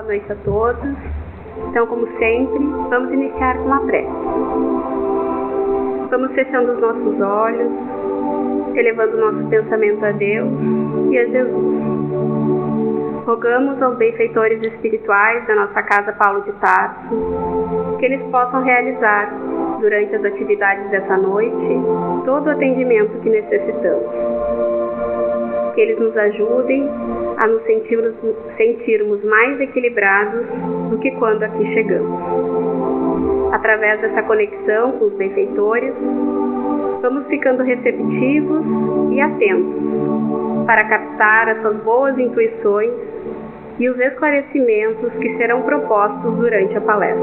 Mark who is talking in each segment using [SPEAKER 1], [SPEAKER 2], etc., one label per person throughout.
[SPEAKER 1] noite a todos. Então, como sempre, vamos iniciar com a prece. Vamos fechando os nossos olhos, elevando nosso pensamento a Deus e a Jesus. Rogamos aos benfeitores espirituais da nossa Casa Paulo de Tarso que eles possam realizar, durante as atividades dessa noite, todo o atendimento que necessitamos. Que eles nos ajudem a nos sentirmos mais equilibrados do que quando aqui chegamos. Através dessa conexão com os benfeitores, vamos ficando receptivos e atentos para captar essas boas intuições e os esclarecimentos que serão propostos durante a palestra.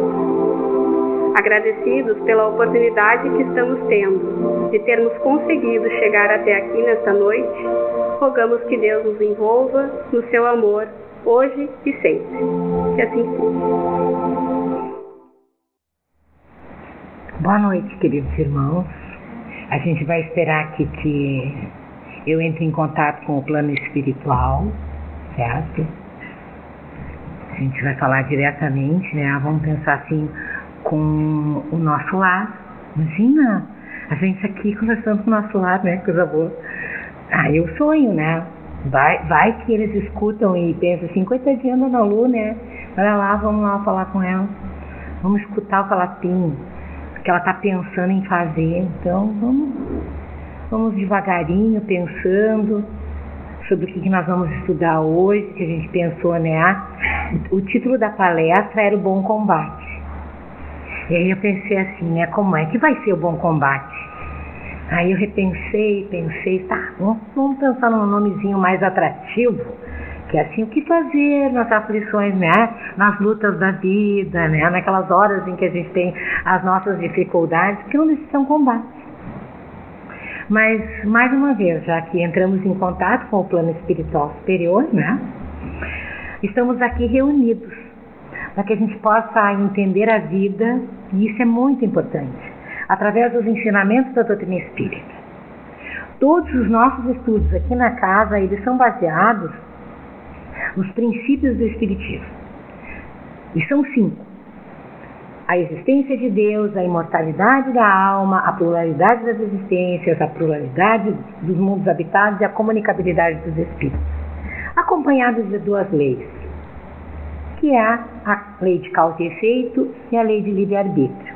[SPEAKER 1] Agradecidos pela oportunidade que estamos tendo de termos conseguido chegar até aqui nesta noite, rogamos que Deus nos envolva no seu amor, hoje e sempre. Que assim seja.
[SPEAKER 2] Boa noite, queridos irmãos. A gente vai esperar aqui que eu entre em contato com o plano espiritual, certo? A gente vai falar diretamente, né? Vamos pensar assim, com o nosso lar. Imagina, a gente aqui conversando com o nosso lar, né? Coisa boa. Eu sonho, né? Vai que eles escutam e pensam assim, coitadinha da Ana Lu, né? Olha lá, vamos lá falar com ela. Vamos escutar o que ela tem, o que ela está pensando em fazer. Então, vamos devagarinho, pensando sobre o que nós vamos estudar hoje, que a gente pensou, né? O título da palestra era o Bom Combate. E aí eu pensei assim, né? Como é que vai ser o bom combate? Aí eu repensei, tá, vamos pensar num nomezinho mais atrativo, que é assim, o que fazer nas aflições, né? Nas lutas da vida, né? Naquelas horas em que a gente tem as nossas dificuldades, que não necessitam combate. Mas, mais uma vez, já que entramos em contato com o plano espiritual superior, né? Estamos aqui reunidos para que a gente possa entender a vida, e isso é muito importante, através dos ensinamentos da doutrina espírita. Todos os nossos estudos aqui na casa, eles são baseados nos princípios do Espiritismo. E são 5. A existência de Deus, a imortalidade da alma, a pluralidade das existências, a pluralidade dos mundos habitados e a comunicabilidade dos espíritos, acompanhados de 2 leis, que é a lei de causa e efeito e a lei de livre-arbítrio.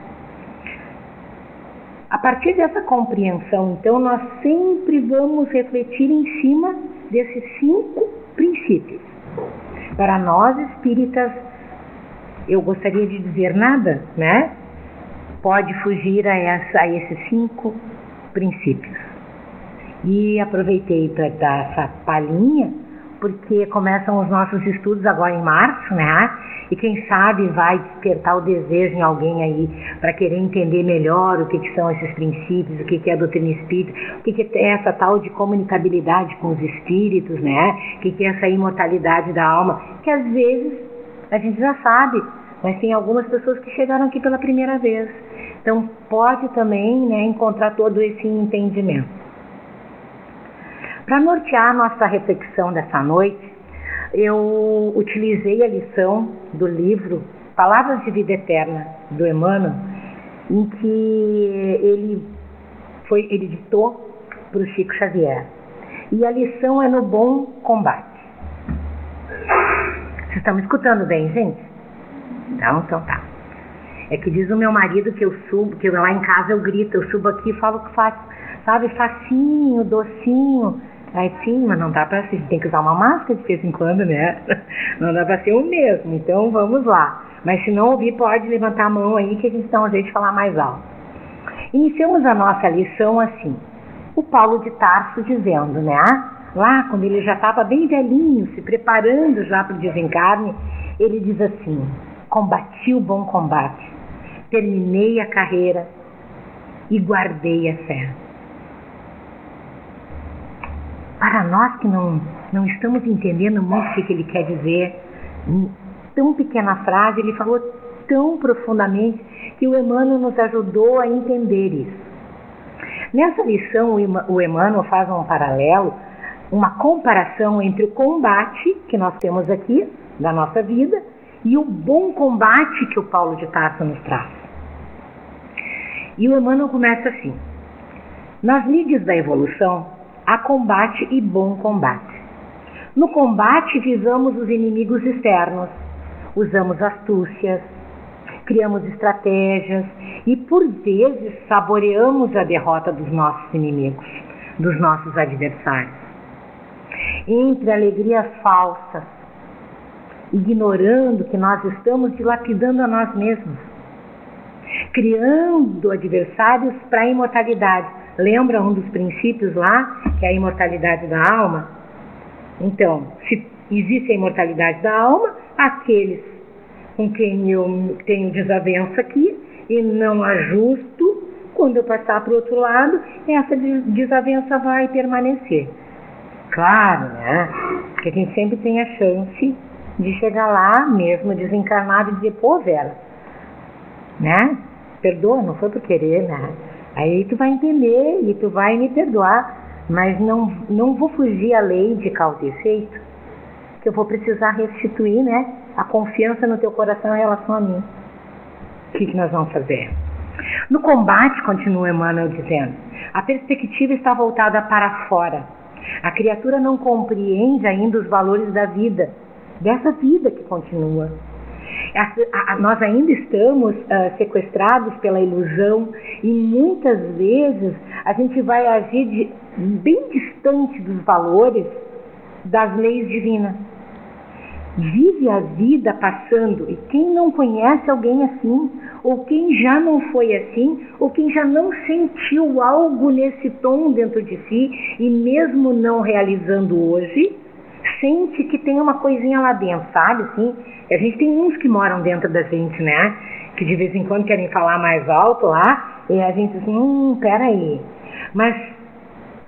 [SPEAKER 2] A partir dessa compreensão, então, nós sempre vamos refletir em cima desses 5 princípios. Para nós espíritas, eu gostaria de dizer nada, né? Pode fugir a esses 5 princípios. E aproveitei para dar essa palhinha, porque começam os nossos estudos agora em março, né? E quem sabe vai despertar o desejo em alguém aí para querer entender melhor o que são esses princípios, o que é a doutrina espírita, o que é essa tal de comunicabilidade com os espíritos, né? O que é essa imortalidade da alma, que às vezes a gente já sabe, mas tem algumas pessoas que chegaram aqui pela primeira vez. Então pode também, né, encontrar todo esse entendimento. Para nortear nossa reflexão dessa noite, eu utilizei a lição do livro Palavras de Vida Eterna, do Emmanuel, em que ele ditou para o Chico Xavier. E a lição é no bom combate. Vocês estão me escutando bem, gente? Então tá. É que diz o meu marido que eu subo, que lá em casa eu grito, eu subo aqui e falo que faço, sabe, facinho, docinho. Aí sim, mas não dá para ser, tem que usar uma máscara de vez em quando, né? Não dá para ser o mesmo, então vamos lá. Mas se não ouvir, pode levantar a mão aí que a gente dá um jeito de falar mais alto. Iniciamos a nossa lição assim, o Paulo de Tarso dizendo, né? Lá, quando ele já estava bem velhinho, se preparando já para o desencarne, ele diz assim, combati o bom combate, terminei a carreira e guardei a fé. Para nós que não estamos entendendo muito o que ele quer dizer, em tão pequena frase, ele falou tão profundamente que o Emmanuel nos ajudou a entender isso. Nessa lição, o Emmanuel faz um paralelo, uma comparação entre o combate que nós temos aqui, da nossa vida, e o bom combate que o Paulo de Tarso nos traz. E o Emmanuel começa assim: nas lides da evolução há combate e bom combate. No combate visamos os inimigos externos, usamos astúcias, criamos estratégias e por vezes saboreamos a derrota dos nossos inimigos, dos nossos adversários. Entre alegrias falsas, ignorando que nós estamos dilapidando a nós mesmos, criando adversários para a imortalidade. Lembra um dos princípios lá, que é a imortalidade da alma? Então, se existe a imortalidade da alma, aqueles com quem eu tenho desavença aqui e não ajusto, quando eu passar para o outro lado, essa desavença vai permanecer. Claro, né? Porque a gente sempre tem a chance de chegar lá, mesmo desencarnado, e dizer: pô, Vera, né? Perdoa, não foi por querer, né? Aí tu vai entender e tu vai me perdoar, mas não vou fugir à lei de causa e efeito, que eu vou precisar restituir, né, a confiança no teu coração em relação a mim. O que nós vamos fazer? No combate, continua Emmanuel dizendo, a perspectiva está voltada para fora. A criatura não compreende ainda os valores da vida, dessa vida que continua. Nós ainda estamos sequestrados pela ilusão e muitas vezes a gente vai agir bem distante dos valores das leis divinas. Vive a vida passando, e quem não conhece alguém assim, ou quem já não foi assim, ou quem já não sentiu algo nesse tom dentro de si, e mesmo não realizando hoje, sente que tem uma coisinha lá dentro, sabe? Assim, a gente tem uns que moram dentro da gente, né? Que de vez em quando querem falar mais alto lá, e a gente assim, peraí. Mas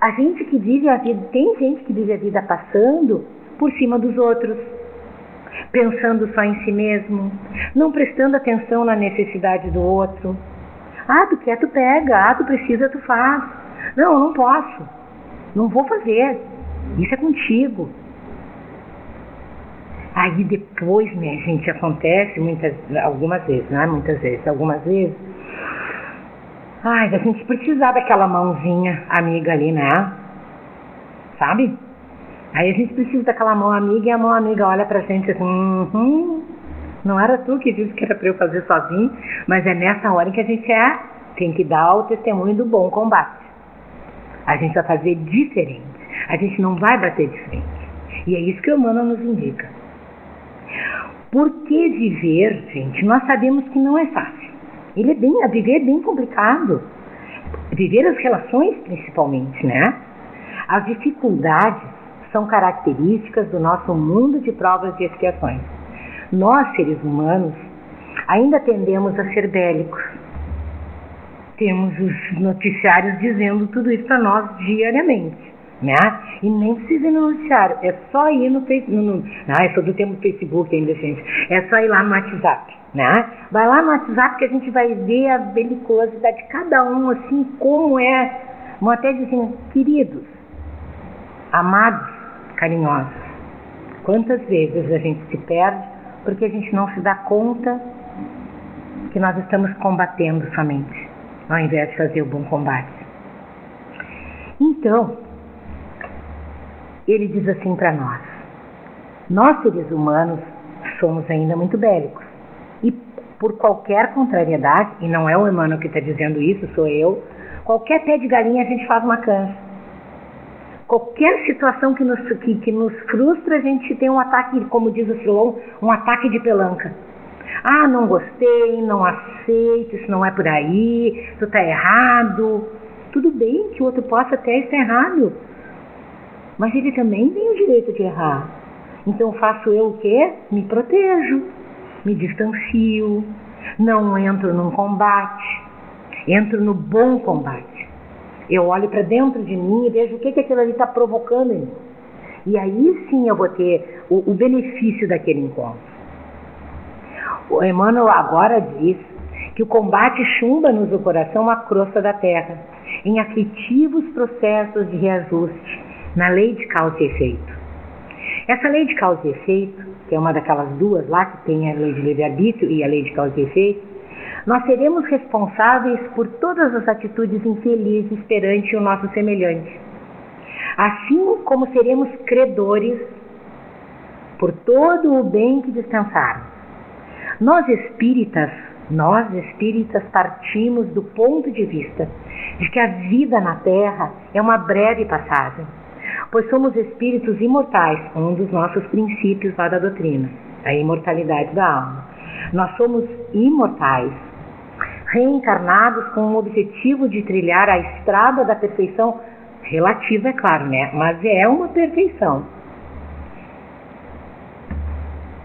[SPEAKER 2] a gente que vive a vida, tem gente que vive a vida passando por cima dos outros, pensando só em si mesmo, não prestando atenção na necessidade do outro. Ah, tu quer, tu pega. Ah, tu precisa, tu faz. Não, eu não posso. Não vou fazer. Isso é contigo. Aí depois, minha gente, acontece algumas vezes, ai, a gente precisar daquela mãozinha amiga ali, né? Sabe? Aí a gente precisa daquela mão amiga e a mão amiga olha pra gente assim, não era tu que disse que era pra eu fazer sozinho, mas é nessa hora que a gente tem que dar o testemunho do bom combate. A gente vai fazer diferente, a gente não vai bater de frente. E é isso que o Emmanuel nos indica. Porque viver, gente, nós sabemos que não é fácil. Viver é bem complicado. Viver as relações, principalmente, né? As dificuldades são características do nosso mundo de provas e expiações. Nós, seres humanos, ainda tendemos a ser bélicos. Temos os noticiários dizendo tudo isso para nós diariamente. Né? E nem precisa ir no noticiário, é só ir no Facebook. Eu sou do tempo do Facebook ainda, gente. É só ir lá no WhatsApp, né? Vai lá no WhatsApp que a gente vai ver a belicosidade de cada um, assim, como é. Vão até dizer, queridos, amados, carinhosos. Quantas vezes a gente se perde porque a gente não se dá conta que nós estamos combatendo somente, ao invés de fazer o bom combate. Então, ele diz assim para nós seres humanos somos ainda muito bélicos e por qualquer contrariedade, e não é o Emmanuel que está dizendo isso, sou eu, qualquer pé de galinha a gente faz uma cancha. Qualquer situação que nos frustra, a gente tem um ataque, como diz o Filon, um ataque de pelanca. Ah, não gostei, não aceito, isso não é por aí, tu está errado. Tudo bem que o outro possa até estar errado, mas ele também tem o direito de errar. Então faço eu o quê? Me protejo, me distancio, não entro num combate, entro no bom combate. Eu olho para dentro de mim e vejo o que aquilo ali está provocando em mim. E aí sim eu vou ter o benefício daquele encontro. O Emmanuel agora diz que o combate chumba-nos o coração a crosta da terra, em aflitivos processos de reajuste, na lei de causa e efeito. Essa lei de causa e efeito que é uma daquelas duas lá, que tem a lei de livre-arbítrio e a lei de causa e efeito, nós seremos responsáveis por todas as atitudes infelizes perante o nosso semelhante. Assim como seremos credores por todo o bem que dispensaram. Nós espíritas partimos do ponto de vista de que a vida na Terra é uma breve passagem, pois somos espíritos imortais, um dos nossos princípios lá da doutrina, a imortalidade da alma. Nós somos imortais, reencarnados com o objetivo de trilhar a estrada da perfeição relativa, é claro, né? Mas é uma perfeição.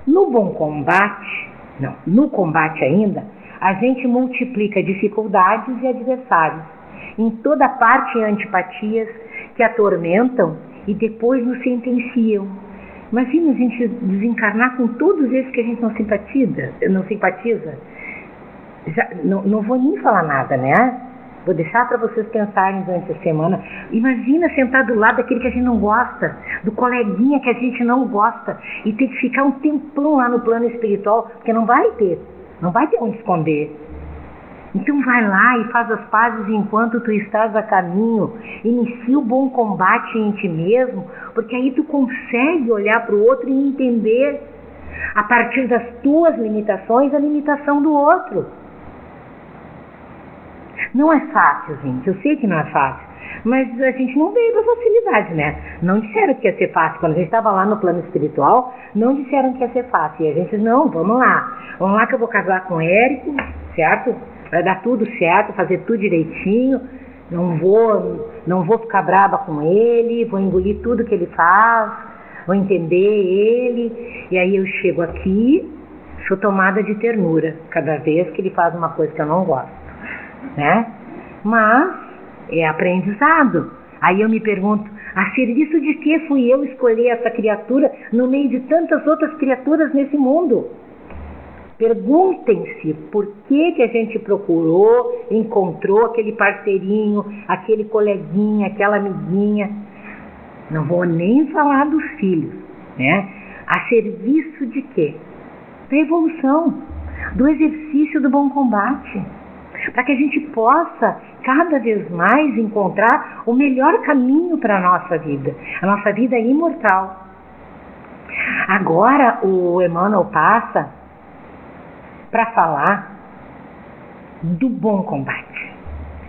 [SPEAKER 2] No combate ainda, a gente multiplica dificuldades e adversários. Em toda parte antipatias que atormentam e depois nos sentenciam. Imagina a gente desencarnar com todos esses que a gente não simpatiza. Já, não vou nem falar nada, né? Vou deixar para vocês pensarem durante a semana. Imagina sentar do lado daquele que a gente não gosta, do coleguinha que a gente não gosta, e ter que ficar um tempão lá no plano espiritual, porque não vai ter onde esconder. Então vai lá e faz as pazes enquanto tu estás a caminho, inicia o bom combate em ti mesmo, porque aí tu consegue olhar para o outro e entender, a partir das tuas limitações, a limitação do outro. Não é fácil, gente, eu sei que não é fácil, mas a gente não veio da facilidade, né? Não disseram que ia ser fácil. Quando a gente estava lá no plano espiritual, não disseram que ia ser fácil. E a gente, não, vamos lá que eu vou casar com o Érico, certo? Vai dar tudo certo, fazer tudo direitinho, não vou ficar braba com ele, vou engolir tudo que ele faz, vou entender ele, e aí eu chego aqui, sou tomada de ternura cada vez que ele faz uma coisa que eu não gosto, né? Mas é aprendizado. Aí eu me pergunto, a serviço de que fui eu escolher essa criatura no meio de tantas outras criaturas nesse mundo? Perguntem-se por que a gente procurou, encontrou aquele parceirinho, aquele coleguinha, aquela amiguinha. Não vou nem falar dos filhos, né? A serviço de quê? Da evolução, do exercício do bom combate, para que a gente possa cada vez mais encontrar o melhor caminho para a nossa vida imortal. Agora o Emmanuel passa para falar do bom combate.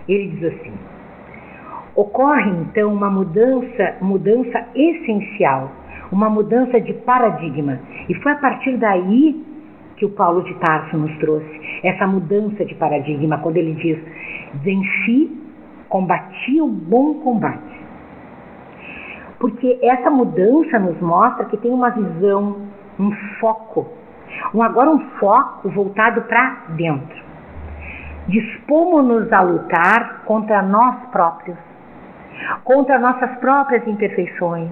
[SPEAKER 2] Ele diz assim: ocorre então uma mudança essencial, uma mudança de paradigma, e foi a partir daí que o Paulo de Tarso nos trouxe essa mudança de paradigma, quando ele diz: venci, combati o bom combate. Porque essa mudança nos mostra que tem uma visão, um foco, agora um foco voltado para dentro. Dispomos-nos a lutar contra nós próprios, contra nossas próprias imperfeições,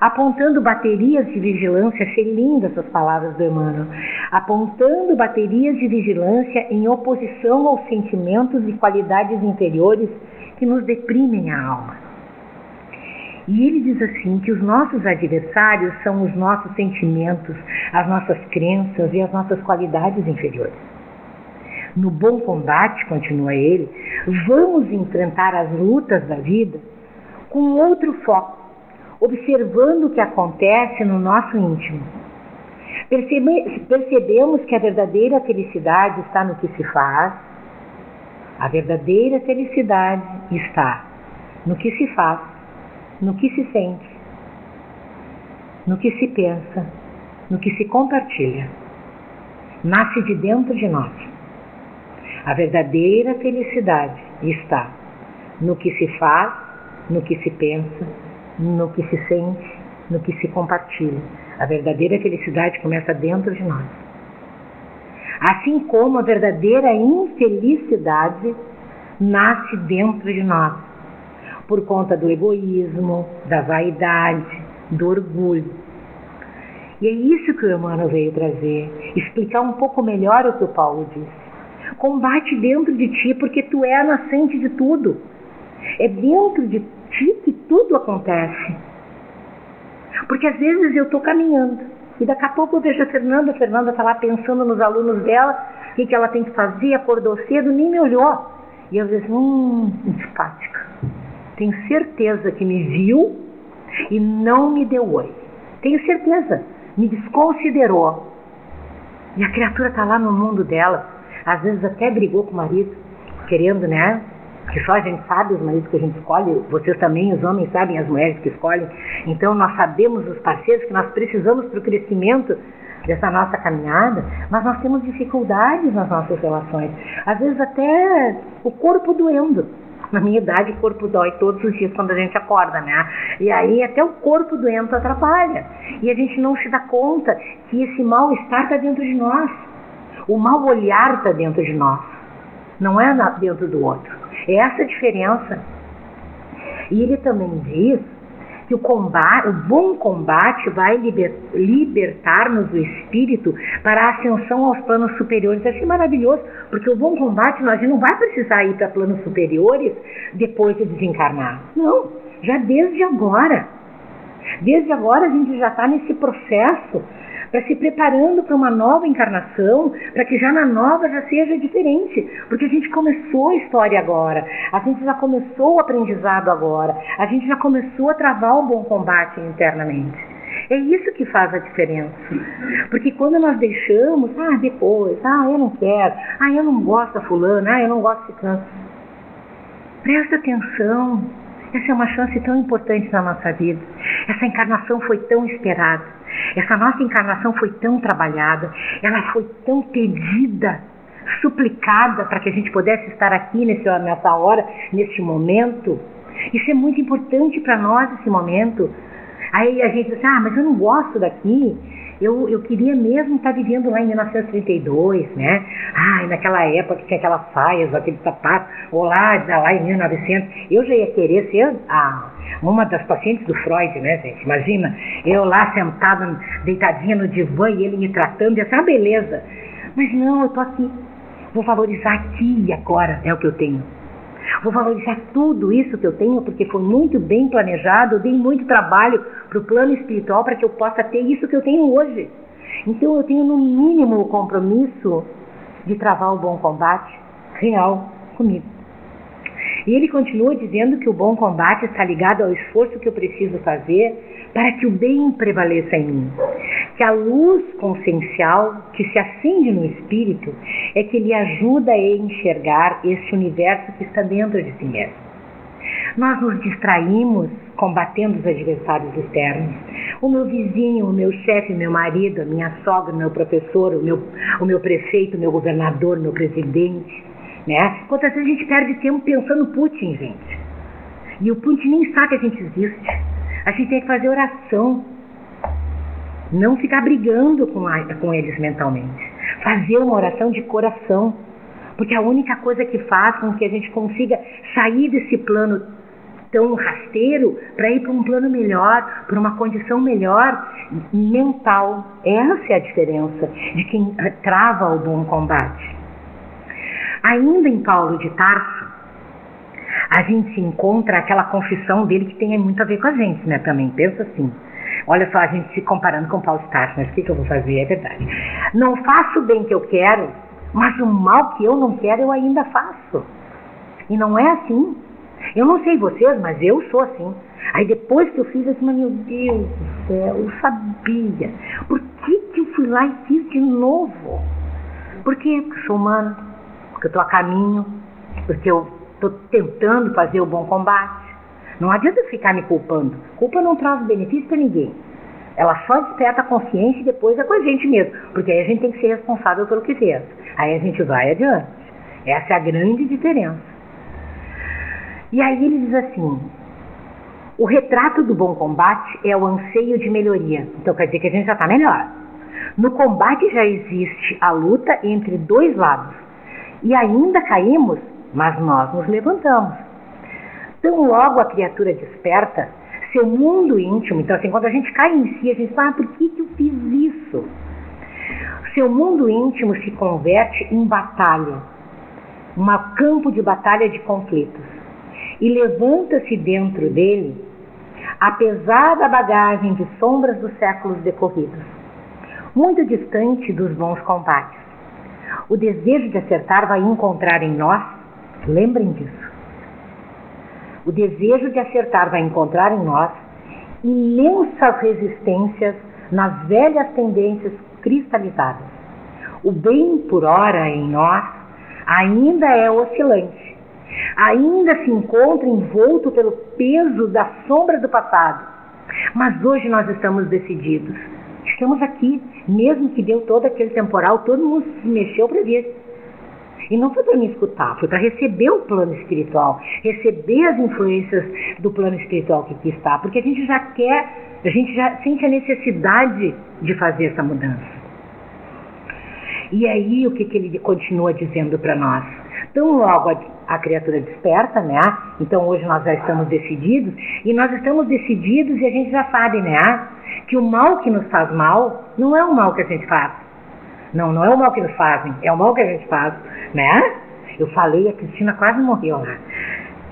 [SPEAKER 2] apontando baterias de vigilância, achei lindas essas palavras do Emmanuel, apontando baterias de vigilância em oposição aos sentimentos e qualidades interiores que nos deprimem a alma. E ele diz assim, que os nossos adversários são os nossos sentimentos, as nossas crenças e as nossas qualidades inferiores. No bom combate, continua ele, vamos enfrentar as lutas da vida com outro foco, observando o que acontece no nosso íntimo. Percebemos que a verdadeira felicidade está no que se faz, a verdadeira felicidade está no que se faz, no que se sente, no que se pensa, no que se compartilha. Nasce de dentro de nós. A verdadeira felicidade está no que se faz, no que se pensa, no que se sente, no que se compartilha. A verdadeira felicidade começa dentro de nós. Assim como a verdadeira infelicidade nasce dentro de nós, por conta do egoísmo, da vaidade, do orgulho. E é isso que o Emmanuel veio trazer, explicar um pouco melhor o que o Paulo disse. Combate dentro de ti, porque tu é a nascente de tudo. É dentro de ti que tudo acontece. Porque às vezes eu estou caminhando E daqui a pouco eu vejo a Fernanda está lá pensando nos alunos dela, o que ela tem que fazer, acordou cedo, nem me olhou. E eu disse, antipática. Tenho certeza que me viu e não me deu oi. Tenho certeza, me desconsiderou. E a criatura está lá no mundo dela, às vezes até brigou com o marido, querendo, né? Que só a gente sabe os maridos que a gente escolhe, vocês também, os homens sabem as mulheres que escolhem. Então nós sabemos os parceiros que nós precisamos para o crescimento dessa nossa caminhada, mas nós temos dificuldades nas nossas relações. Às vezes até o corpo doendo. Na minha idade o corpo dói todos os dias quando a gente acorda, né? E aí até o corpo doente atrapalha. E a gente não se dá conta que esse mal-estar está dentro de nós. O mau olhar está dentro de nós. Não é dentro do outro. É essa a diferença. E ele também diz que o bom combate vai libertar-nos do espírito para a ascensão aos planos superiores. Achei maravilhoso, porque o bom combate, nós não vai precisar ir para planos superiores depois de desencarnar. Não, já desde agora. Desde agora a gente já está nesse processo para se preparando para uma nova encarnação, para que já na nova já seja diferente, porque a gente começou a história agora, a gente já começou o aprendizado agora, a gente já começou a travar o bom combate internamente. É isso que faz a diferença, porque quando nós deixamos, depois, eu não quero, eu não gosto da fulana, eu não gosto de tanto. Presta atenção, essa é uma chance tão importante na nossa vida, essa encarnação foi tão esperada. Essa nossa encarnação foi tão trabalhada, ela foi tão pedida, suplicada para que a gente pudesse estar aqui nessa hora, nesse momento. Isso é muito importante para nós, esse momento. Aí a gente diz, mas eu não gosto daqui. Eu queria mesmo estar vivendo lá em 1932, né? Naquela época que tinha aquelas saias, aquele sapato, ou lá em 1900. Eu já ia querer ser uma das pacientes do Freud, né, gente? Imagina, eu lá sentada, deitadinha no divã e ele me tratando, ia ser uma beleza. Mas não, eu tô aqui. Vou valorizar aqui e agora, é o que eu tenho. Vou valorizar tudo isso que eu tenho, porque foi muito bem planejado, eu dei muito trabalho para o plano espiritual para que eu possa ter isso que eu tenho hoje. Então eu tenho no mínimo o compromisso de travar o bom combate real comigo. E ele continua dizendo que o bom combate está ligado ao esforço que eu preciso fazer para que o bem prevaleça em mim. Que a luz consciencial que se acende no espírito é que lhe ajuda a enxergar esse universo que está dentro de si mesmo. Nós nos distraímos combatendo os adversários externos. O meu vizinho, o meu chefe, o meu marido, a minha sogra, o meu professor, o meu prefeito, o meu governador, o meu presidente. Né? Quantas vezes a gente perde tempo pensando no Putin, gente? E o Putin nem sabe que a gente existe. A gente tem que fazer oração. Não ficar brigando com eles mentalmente. Fazer uma oração de coração. Porque a única coisa que faz com que a gente consiga sair desse plano tão rasteiro para ir para um plano melhor, para uma condição melhor mental. Essa é a diferença de quem trava o bom combate. Ainda em Paulo de Tarso, a gente encontra aquela confissão dele que tem muito a ver com a gente, né? Também pensa assim. Olha só, a gente se comparando com Paulo de Tarso, mas o que eu vou fazer? É verdade. Não faço o bem que eu quero, mas o mal que eu não quero eu ainda faço. E não é assim. Eu não sei vocês, mas eu sou assim. Aí depois que eu fiz, eu disse, meu Deus do céu, eu sabia. Por que eu fui lá e fiz de novo? Por quê? Porque sou humano. Porque eu estou a caminho, porque eu estou tentando fazer o bom combate. Não adianta ficar me culpando. Culpa não traz benefício para ninguém. Ela só desperta a consciência e depois é com a gente mesmo. Porque aí a gente tem que ser responsável pelo que fez. Aí a gente vai adiante. Essa é a grande diferença. E aí ele diz assim, o retrato do bom combate é o anseio de melhoria. Então quer dizer que a gente já está melhor. No combate já existe a luta entre dois lados. E ainda caímos, mas nós nos levantamos. Tão logo a criatura desperta, seu mundo íntimo, então assim, quando a gente cai em si, a gente fala, por que eu fiz isso? Seu mundo íntimo se converte em batalha, um campo de batalha de conflitos. E levanta-se dentro dele, apesar da bagagem de sombras dos séculos decorridos. muito distante dos bons combates. O desejo de acertar vai encontrar em nós, lembrem disso, o desejo de acertar vai encontrar em nós imensas resistências nas velhas tendências cristalizadas. O bem, por ora, em nós, ainda é oscilante, ainda se encontra envolto pelo peso da sombra do passado. Mas hoje nós estamos decididos. Estamos aqui, mesmo que deu todo aquele temporal, todo mundo se mexeu para vir. E não foi para me escutar, foi para receber o plano espiritual, receber as influências do plano espiritual que aqui está, porque a gente já sente a necessidade de fazer essa mudança. E aí o que ele continua dizendo para nós? Tão logo a criatura desperta, né? Então hoje nós já estamos decididos, e nós estamos decididos e a gente já sabe, né? Que o mal que nos faz mal não é o mal que a gente faz. Não é o mal que nos fazem, é o mal que a gente faz, né? Eu falei, a Cristina quase morreu lá.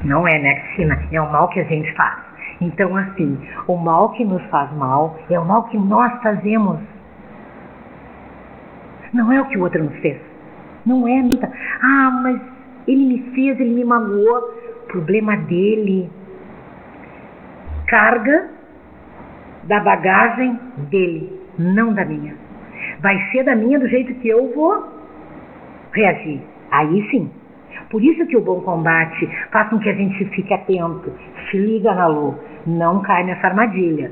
[SPEAKER 2] Não é, né, Cristina? É o mal que a gente faz. Então, assim, o mal que nos faz mal é o mal que nós fazemos. Não é o que o outro nos fez. Não é, Anitta. Ah, mas ele me fez, ele me magoou. Problema dele. Carga da bagagem dele, não da minha. Vai ser da minha do jeito que eu vou reagir. Aí sim. Por isso que o bom combate faz com que a gente fique atento. Se liga na luz. Não cai nessa armadilha.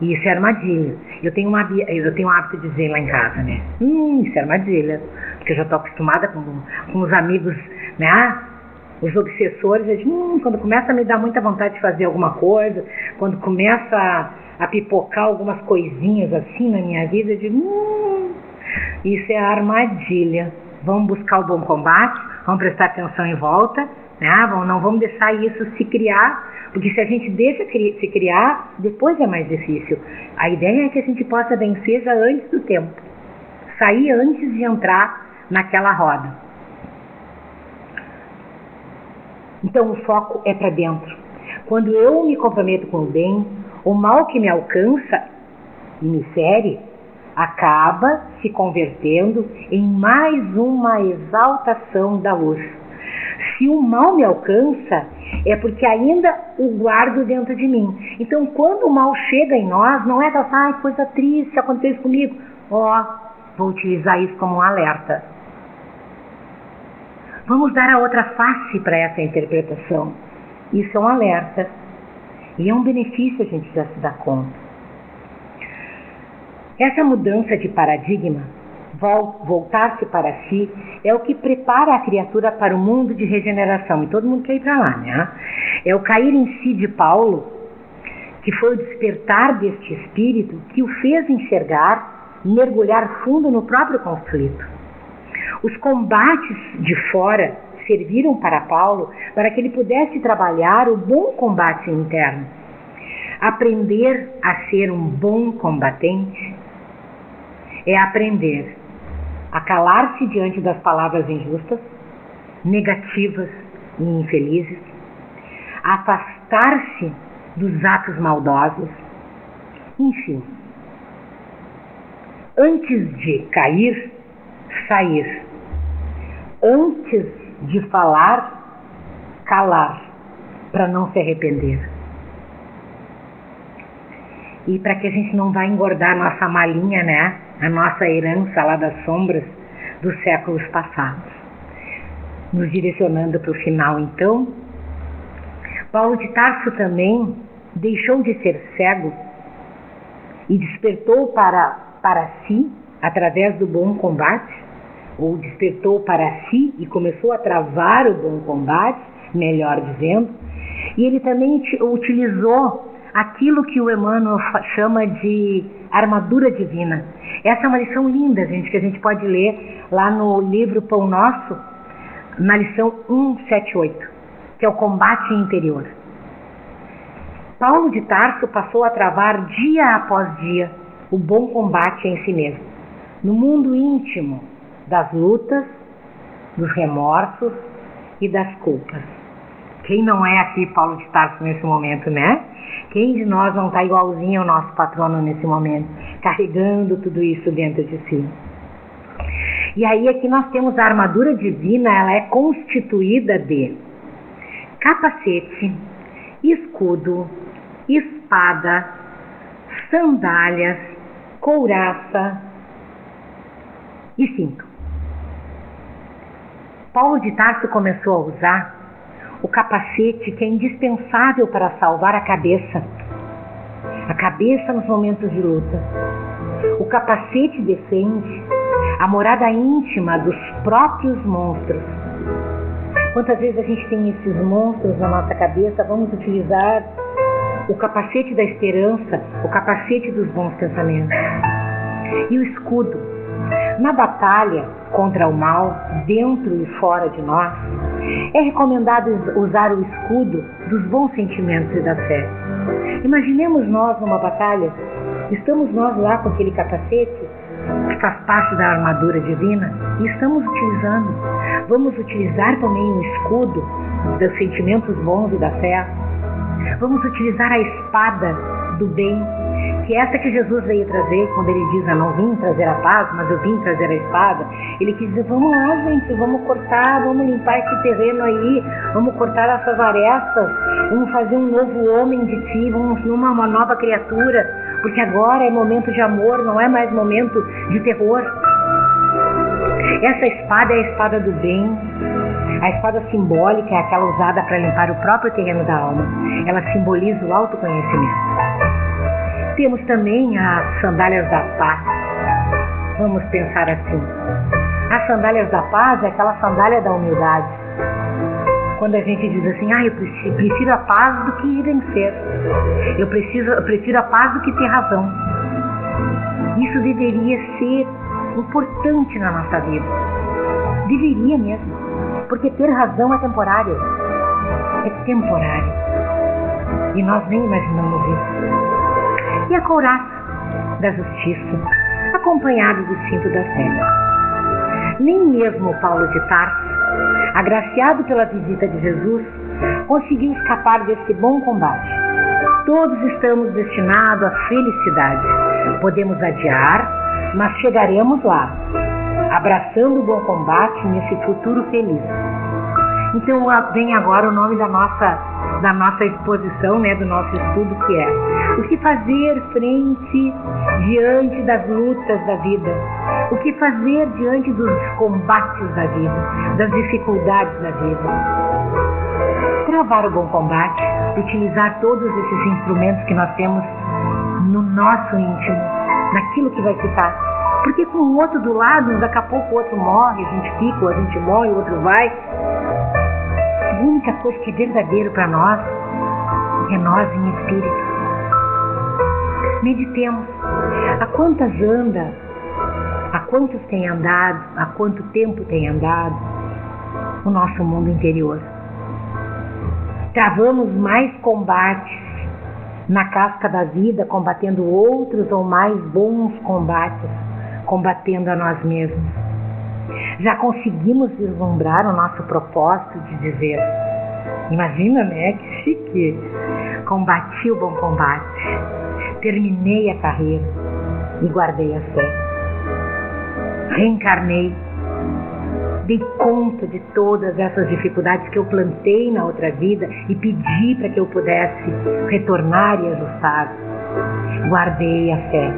[SPEAKER 2] Isso é armadilha. Eu tenho um hábito de dizer lá em casa, né? Isso é armadilha. Porque eu já estou acostumada com os amigos, né? Os obsessores. Eu digo, quando começa a me dar muita vontade de fazer alguma coisa, quando começa a pipocar algumas coisinhas assim na minha vida, eu digo, isso é armadilha. Vamos buscar o bom combate, vamos prestar atenção em volta, né? Não vamos deixar isso se criar, porque se a gente deixa se criar, depois é mais difícil. A ideia é que a gente possa vencer já antes do tempo, sair antes de entrar naquela roda. Então o foco é para dentro. Quando eu me comprometo com o bem, o mal que me alcança e me fere acaba se convertendo em mais uma exaltação da luz. Se o mal me alcança, é porque ainda o guardo dentro de mim. Então, quando o mal chega em nós, não é que coisa triste, aconteceu isso comigo. Vou utilizar isso como um alerta. Vamos dar a outra face para essa interpretação. Isso é um alerta. E é um benefício, a gente já se dá conta. Essa mudança de paradigma, voltar-se para si, é o que prepara a criatura para o mundo de regeneração. E todo mundo quer ir para lá, né? É o cair em si de Paulo, que foi o despertar deste espírito que o fez enxergar, mergulhar fundo no próprio conflito. Os combates de fora serviram para Paulo para que ele pudesse trabalhar o bom combate interno. Aprender a ser um bom combatente é aprender a calar-se diante das palavras injustas, negativas e infelizes, a afastar-se dos atos maldosos, enfim. Antes de cair, sair. Antes de falar, calar, para não se arrepender. E para que a gente não vá engordar a nossa malinha, né? A nossa herança lá das sombras dos séculos passados. Nos direcionando para o final, então, Paulo de Tarso também deixou de ser cego e despertou para si, através do bom combate, ou despertou para si e começou a travar o bom combate, melhor dizendo, e ele também utilizou aquilo que o Emmanuel chama de armadura divina. Essa é uma lição linda, gente, que a gente pode ler lá no livro Pão Nosso, na lição 178, que é o combate interior. Paulo de Tarso passou a travar dia após dia o bom combate em si mesmo, no mundo íntimo das lutas, dos remorsos e das culpas. Quem não é aqui Paulo de Tarso nesse momento, né? Quem de nós não está igualzinho ao nosso patrono nesse momento? carregando tudo isso dentro de si. E aí aqui nós temos a armadura divina, ela é constituída de capacete, escudo, espada, sandálias, couraça e cinto. Paulo de Tarso começou a usar o capacete, que é indispensável para salvar a cabeça nos momentos de luta. O capacete defende a morada íntima dos próprios monstros. Quantas vezes a gente tem esses monstros na nossa cabeça? Vamos utilizar o capacete da esperança, o capacete dos bons pensamentos. E o escudo. Na batalha contra o mal, dentro e fora de nós, é recomendado usar o escudo dos bons sentimentos e da fé. Imaginemos nós numa batalha, estamos nós lá com aquele capacete, que faz parte da armadura divina, e estamos utilizando. Vamos utilizar também o escudo dos sentimentos bons e da fé. Vamos utilizar a espada do bem, que é essa que Jesus veio trazer, quando ele diz: eu não vim trazer a paz, mas eu vim trazer a espada. Ele quis dizer: vamos lá, gente, vamos cortar, vamos limpar esse terreno aí, vamos cortar essas arestas, vamos fazer um novo homem de ti, vamos uma nova criatura, porque agora é momento de amor, não é mais momento de terror. Essa espada é a espada do bem. A espada simbólica é aquela usada para limpar o próprio terreno da alma. Ela simboliza o autoconhecimento. Temos também as sandálias da paz. Vamos pensar assim. As sandálias da paz é aquela sandália da humildade. Quando a gente diz assim: eu prefiro a paz do que vencer. Eu prefiro a paz do que ter razão. Isso deveria ser importante na nossa vida. Deveria mesmo. Porque ter razão é temporário. É temporário. E nós nem imaginamos isso. E a couraça da justiça, acompanhado do cinto da fé. Nem mesmo Paulo de Tarso, agraciado pela visita de Jesus, conseguiu escapar desse bom combate. Todos estamos destinados à felicidade. Podemos adiar, mas chegaremos lá, abraçando o bom combate nesse futuro feliz. Então vem agora o nome da nossa exposição, do nosso estudo, que é: o que fazer frente diante das lutas da vida? O que fazer diante dos combates da vida, das dificuldades da vida? Travar o bom combate, utilizar todos esses instrumentos que nós temos no nosso íntimo, naquilo que vai ficar. Porque com o outro do lado, daqui a pouco o outro morre, a gente fica, a gente morre, o outro vai. A única coisa que é verdadeiro para nós é nós em espírito. Meditemos. Há quantas anda? Há quantos tem andado? Há quanto tempo tem andado o nosso mundo interior? Travamos mais combates na casca da vida, combatendo outros, ou mais bons combates, combatendo a nós mesmos? Já conseguimos vislumbrar o nosso propósito de dizer: imagina, que chique, combati o bom combate, terminei a carreira e guardei a fé, reencarnei, dei conta de todas essas dificuldades que eu plantei na outra vida e pedi para que eu pudesse retornar e ajustar. Guardei a fé,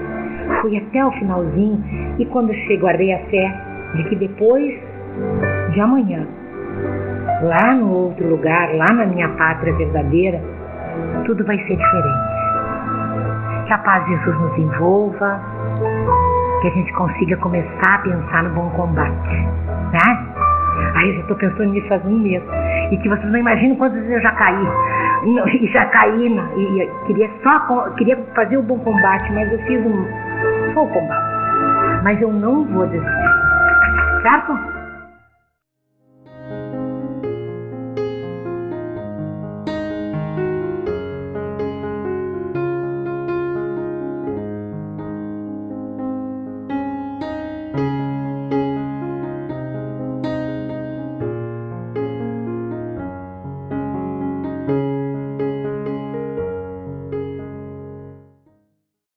[SPEAKER 2] fui até o finalzinho, e quando guardei a fé de que depois de amanhã, lá no outro lugar, lá na minha pátria verdadeira, tudo vai ser diferente. Que a paz de Jesus nos envolva, que a gente consiga começar a pensar no bom combate, né? Aí eu já estou pensando nisso faz um mês, e que vocês não imaginam quantas vezes eu já caí, e queria fazer o bom combate, mas eu fiz só o combate, mas eu não vou desistir, certo?